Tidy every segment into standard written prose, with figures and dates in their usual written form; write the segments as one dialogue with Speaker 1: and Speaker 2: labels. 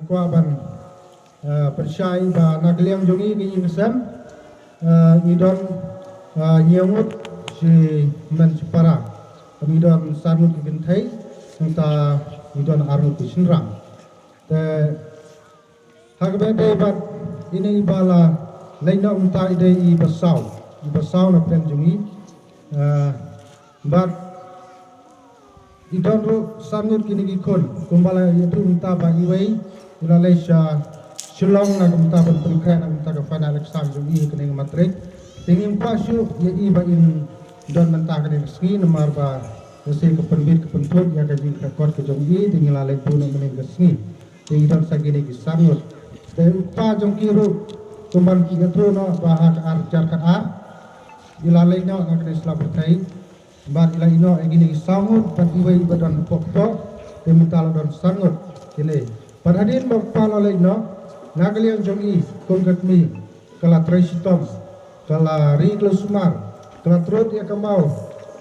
Speaker 1: kuaban persyai ba nagaliang jongi ki ingesam idon nyamut si men separa idon sarmut ki genthai ta idon armut ki sinrang te hagbe de bat ini bala laina unta ide I basau na pen jongi bat idon ro sarmut ki ni kon kumbala itu unta ba iwei Malaysia Shillong na kumta ban pengkran na kumta ka final exam jongi kening matrik tingin pasu ya iba in don mentah kening ski nomor ba se ke penbit ke pentut ya ka jing rekod ke jongi tingin lalai pun kening ke ski tingin don sagini ki sangut te upa jongi ru kuman ki gatro no ba ha ka arjar ka a ilalai no na kening sla bertai ba ilai no egini ki sangut ban iwai ba don pokok te mutal don sangut kini padadin ba palalai no Nagaliang jongi kongkatmi kala tresitom kala ri sumar kala trot ya kamau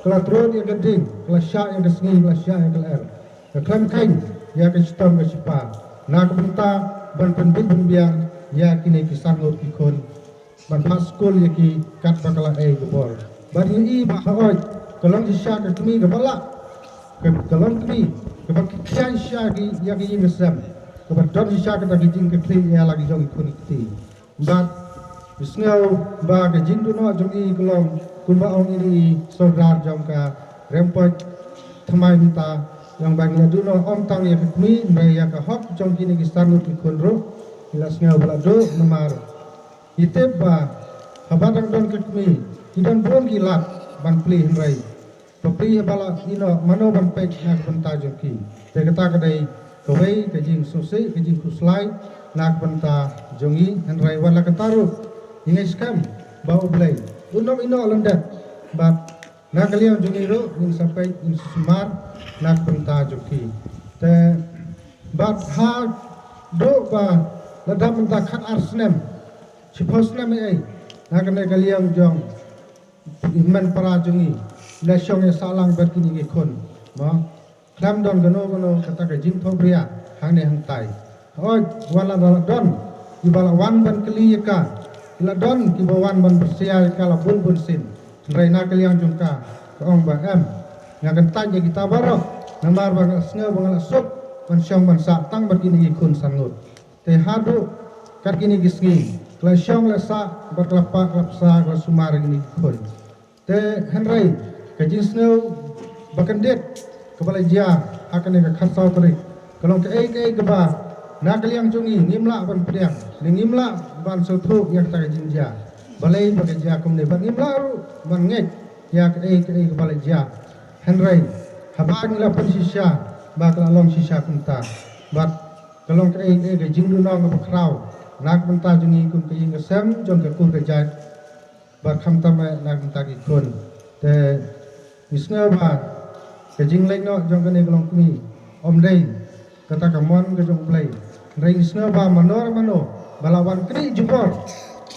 Speaker 1: kala trot ya geding kala syak ya kesngi kala syak ya keler klan kain ya ke sitom ke sipa na kebenta ban penbit biang ya kini kisangut kikon ban paskul ya ki kat bakala gebor ban yi ba hoy kalong syak ke kemi ke balak ke kalong kemi ke bakian syak ya ki ngesam kebetulan sisa kita kijing kekli ya lagi jong ikut ikti. Bat bisnau ba kijing tu no jong I kelong kumba ong ini saudara jong ka rempot thamai minta yang baginya tu no om tang ya kekmi mereka ka hok jong kini kistan lu kikun ro ila snau balado nomor itep ba habatang don kekmi idan bon kilat ban pli rai tapi bala ino mano ban pek nak benta jong ki te kata kadai kawai kajing sosai kajing kuslai nak benta jongi henrai wala kataru ingai skam bau belai unom ino alandat bat nak kalian jongi ro ing sampai ing sumar nak benta joki te bat ha do ba ladam benta khat arsnem siposnem ai nak kalian jong iman para jongi la shong salang bat kini ngikon ma Klam don gano kata ke jin thom pria hang ne hang tai oi wala don ibala wan ban kli ka ila don ki bawan ban persia ka la bun sin reina kaliang jungka ka ong ba em nga kan tanya kita baro namar ba snga bangala sop ban syong ban sa tang ban kini kun sangut te hadu kat kini gisngi kla syong la sa berkelapa klapsa ka sumar kini kun te henrai ka jin snow bakandet kepala jia akan yang khasau teri kalau ke ba nak liang jungi ngimla ban pediang ngimla ban sothu yang tak jinja balai bagi jia kumne ban ngimla ru ban ngek ya ke kepala jia henrai habang la pun sisa ba kala long sisa kunta bat kalau ke jingdu nong ke krau nak benta jungi kun ke ing sem jong ke kun ke jai ba kham tama nak benta ki kun te isna ba kajing lain no jong kene kelong kumi om dei kata kamon ke jong play ring sna ba manor mano balawan kri jubor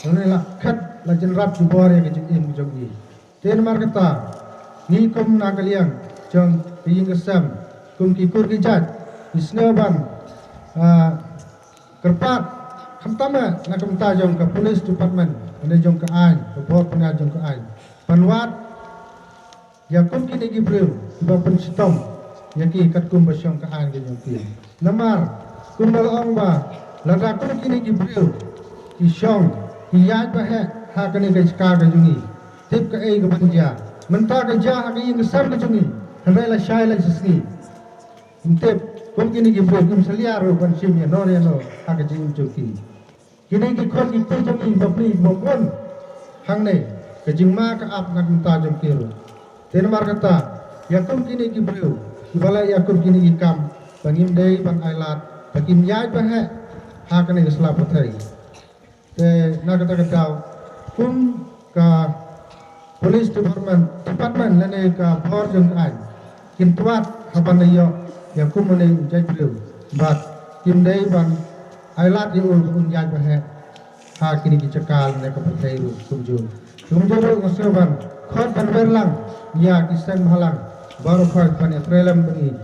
Speaker 1: ne la khat la jenrat jubor ya kajing in jong ni ten mar kata ni kum na kaliang jong ing kesam kum ki kur ki jat isna ban kerpat khamtama na kumta jong ke police department ne jong ke ai ke bot puna jong ke ai panwat ya kum kini gibril ba pensitom ya ki kat kum basyong ka an gen ki namar kum balong ba lada kum kini gibril ki syong ki ya ba ha kani ke ska ga jungi tip ka ga banja menta ga ja ha ga ing sam ga jungi hanai la shai la sisni tip kum kini gibril kum saliaro ban sim ya no re no ha ga jing joki kini ki khon ki tu jungi ba pli mo kon hang ne ke jing ma ka ap na ta jong ki ro tenmar kata yakum kini gibril ibala yakum kini ikam bangim dei bang ailat bakim yai bahe ha kane islam pathai te na kata kata kum ka police department lene ka bor jong ai kim tuat haban yo yakum ne gibril bat kim dei bang ailat yu un yai bahe ha kini cakal ne ka pathai ru kumjur ngosoban khot ban berlang ya kisang halang baru khot ban etrelam bengi